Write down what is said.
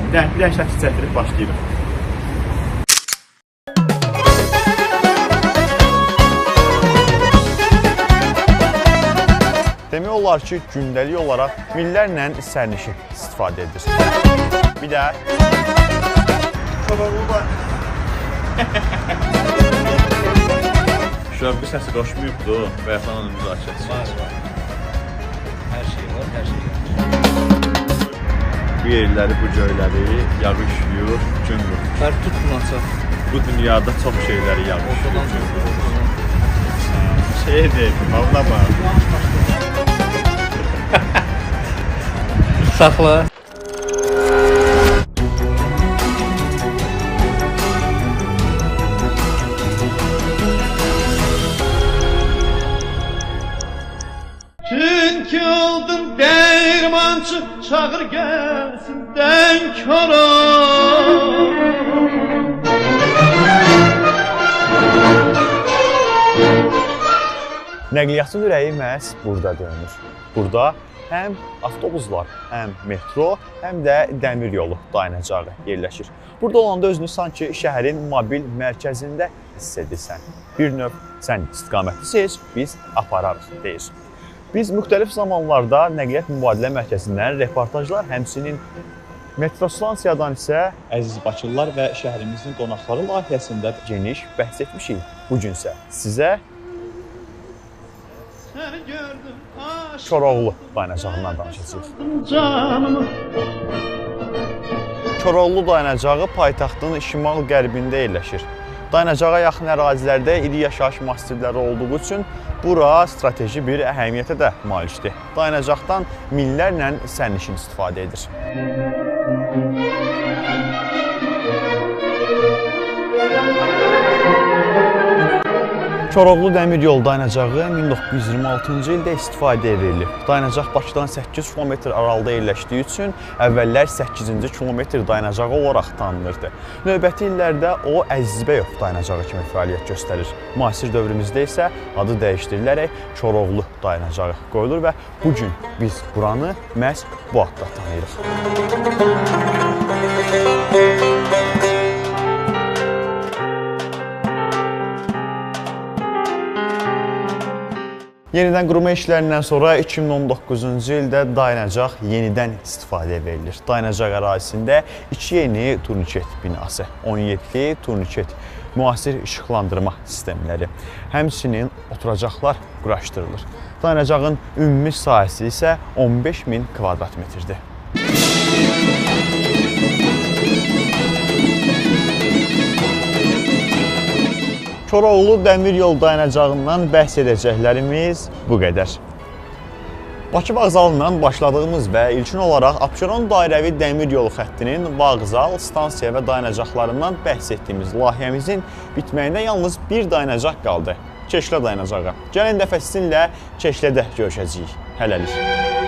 bir dənə şəkil çəkdirib başlayırıq. Demək olar ki, gündəlik olaraq minlərlə sərnişin istifadə edir. Bir də Çoroglu da Şurada bir səsi qoşmayıbdır və yaxanın müzakirəsi. Var. Hər şey var, hər şey var. Bu yerləri, bu göyləri yağış yuyur, gün vurur. Fərq tutmasa. Bu dünyada çox şeyləri yağış yuyur. Şey deyildim, anlama. Saxla. Çünkü oldum dermancı, çağır gelsin denkara. Nəqliyyatın ürəyi məhz burada dönür. Burada həm avtobuslar, həm metro, həm də dəmir yolu dayanacağı yerləşir. Burada olanda özünü sanki şəhərin mobil mərkəzində hiss edirsən. Bir növ sən istiqaməti seç, biz apararıq deyir. Biz müxtəlif zamanlarda nəqliyyat mübadilə mərkəzindən reportajlar, həmçinin metro stansiyadan isə əziz bakılılar və şəhərimizin qonaqları layihəsində geniş bəhs etmişik. Bugünsə sizə Koroğlu dayanacağından danışacağıq. Koroğlu dayanacağı paytaxtın şimal-qərbində yerləşir. Dayanacağa yaxın ərazilərdə iri yaşayış massivləri olduğu üçün bura strateji bir əhəmiyyətə də malikdir. Dayanacaqdan minlərlə sərnişin istifadə edir. Koroğlu dəmir yolu dayanacağı 1926-cı ildə istifadəyə verilib. Dayanacaq Bakıdan 8 km aralıda yerləşdiyi üçün əvvəllər 8-ci kilometr dayanacağı olaraq tanınırdı. Növbəti illərdə o Əzizbəyov dayanacağı kimi fəaliyyət göstərir. Müasir dövrümüzdə isə adı dəyişdirilərək Koroğlu dayanacağı qoyulur və bugün biz buranı məhz bu adla tanıyırıq. Yenidən qurma işlərindən sonra 2019-cu ildə dayanacaq yenidən istifadəyə verilir. Dayanacaq ərazisində 2 yeni turniket binası, 17 turniket, müasir işıqlandırma sistemləri, həmçinin oturacaqlar quraşdırılır. Dayanacağın ümumi sahəsi isə 15.000 kvadrat metrdir. Koroğlu dəmir yol dayanacağından bəhs edəcəklərimiz bu qədər. Bakı vağzalından başladığımız və ilkin olaraq Abşeron dairəvi dəmir yolu xəttinin vağzal, stansiya və dayanacaqlarından bəhs etdiyimiz layihəmizin bitməyində yalnız bir dayanacaq qaldı. Çeşlə dayanacağı. Gələn dəfə sizinlə Çeşlədə görüşəcəyik. Hələlik.